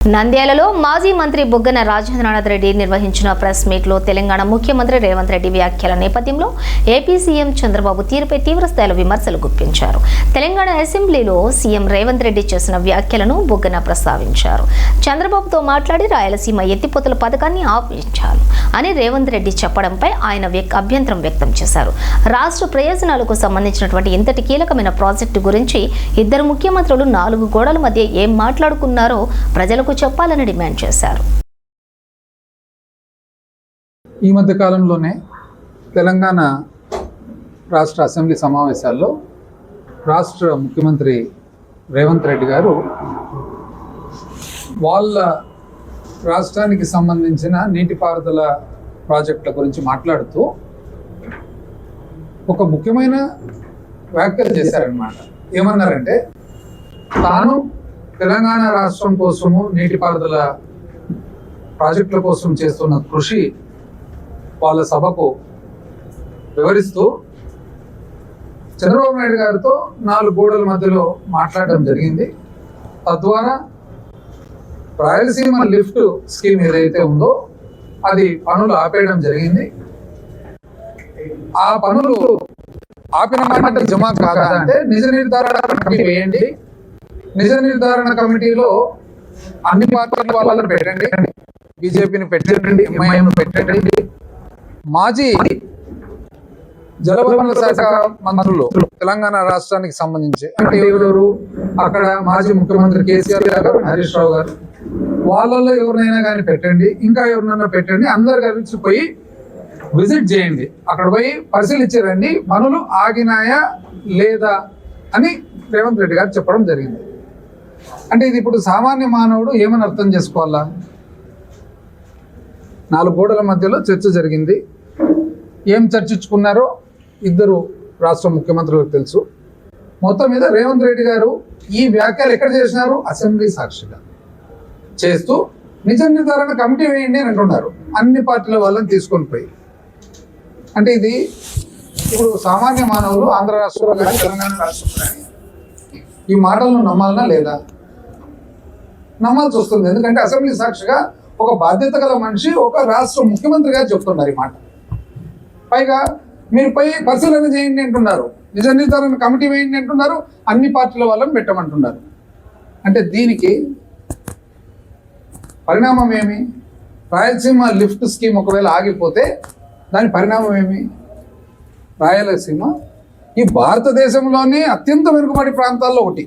నంద్యాలలో మాజీ మంత్రి బుగ్గన రాజేంద్రనాథ్ రెడ్డి నిర్వహించిన ప్రెస్ మీట్లో తెలంగాణ ముఖ్యమంత్రి రేవంత్ రెడ్డి వ్యాఖ్యల నేపథ్యంలో ఏపీ సీఎం చంద్రబాబు తీరుపై తీవ్రస్థాయిలో విమర్శలు గుప్పించారు. తెలంగాణ అసెంబ్లీలో సీఎం రేవంత్ రెడ్డి చేసిన వ్యాఖ్యలను బుగ్గన ప్రస్తావించారు. చంద్రబాబుతో మాట్లాడి రాయలసీమ ఎత్తిపోతల పథకాన్ని ఆపించాలి అని రేవంత్ రెడ్డి చెప్పడంపై ఆయన అభ్యంతరం వ్యక్తం చేశారు. రాష్ట్ర ప్రయోజనాలకు సంబంధించినటువంటి ఇంతటి కీలకమైన ప్రాజెక్టు గురించి ఇద్దరు ముఖ్యమంత్రులు 4 గోడల మధ్య ఏం మాట్లాడుకున్నారో ప్రజలకు చెప్పాలని డిమాండ్ చేశారు. ఈ మధ్య కాలంలోనే తెలంగాణ రాష్ట్ర అసెంబ్లీ సమావేశాల్లో రాష్ట్ర ముఖ్యమంత్రి రేవంత్ రెడ్డి గారు వాళ్ళ రాష్ట్రానికి సంబంధించిన నీటిపారుదల ప్రాజెక్టుల గురించి మాట్లాడుతూ ఒక ముఖ్యమైన వ్యాఖ్యలు చేశారనమాట. ఏమన్నారంటే, తాను తెలంగాణ రాష్ట్రం కోసము నీటిపారుదల ప్రాజెక్టుల కోసం చేస్తున్న కృషి వాళ్ళ సభకు వివరిస్తూ చంద్రబాబు నాయుడు గారితో 4 గోడల మధ్యలో మాట్లాడడం జరిగింది. తద్వారా రాయలసీమ లిఫ్ట్ స్కీమ్ ఏదైతే ఉందో అది పనులు ఆపేయడం జరిగింది. ఆ పనులు ఆపిన మాట జమ కాదంటే నిజ నిర్ధారణ కమిటీ వేయండి. నిజ నిర్ధారణ కమిటీలో అన్ని పార్టీల వాళ్ళని పెట్టండి, బీజేపీని పెట్టండి, ఎంఐఎంను పెట్టండి, మాజీ జలవనరుల శాఖ మంత్రులు తెలంగాణ రాష్ట్రానికి సంబంధించి అంటే ఎవరెవరు అక్కడ మాజీ ముఖ్యమంత్రి కేసీఆర్ గారు, హరీష్ రావు గారు, వాళ్ళలో ఎవరినైనా కానీ పెట్టండి, ఇంకా ఎవరినైనా పెట్టండి, అందరు కలిసి పోయి విజిట్ చేయండి, అక్కడ పోయి పరిశీలించారండి పనులు ఆగినాయా లేదా అని రేవంత్ రెడ్డి గారు చెప్పడం జరిగింది. అంటే ఇది ఇప్పుడు సామాన్య మానవుడు ఏమని అర్థం చేసుకోవాలా? 4 గోడల మధ్యలో చర్చ జరిగింది. ఏం చర్చించుకున్నారో ఇద్దరు రాష్ట్ర ముఖ్యమంత్రులకు తెలుసు. మొత్తం మీద రేవంత్ రెడ్డి గారు ఈ వ్యాఖ్యలు ఎక్కడ చేసినారు? అసెంబ్లీ సాక్షిగా చేస్తూ నిజ నిర్ధారణ కమిటీ వేయండి అని అంటున్నారు, అన్ని పార్టీల వాళ్ళని తీసుకొని పోయి. అంటే ఇది ఇప్పుడు సామాన్య మానవులు ఆంధ్ర రాష్ట్రంలో కానీ తెలంగాణ రాష్ట్రంలో కానీ ఈ మాటలను నమ్మాలనా లేదా? నమ్మాల్సి వస్తుంది. ఎందుకంటే అసెంబ్లీ సాక్షిగా ఒక బాధ్యత గల మనిషి ఒక రాష్ట్ర ముఖ్యమంత్రి గారు చెప్తున్నారు ఈ మాట. పైగా మీరు పోయి పరిశీలన చేయండి అంటున్నారు, నిజ నిర్ధారణ కమిటీ వేయండి అంటున్నారు, అన్ని పార్టీల వాళ్ళని పెట్టమంటున్నారు. అంటే దీనికి పరిణామం ఏమి? రాయలసీమ లిఫ్ట్ స్కీమ్ ఒకవేళ ఆగిపోతే దాని పరిణామం ఏమి? రాయలసీమ ఈ భారతదేశంలోనే అత్యంత వెనుకబడి ప్రాంతాల్లో ఒకటి.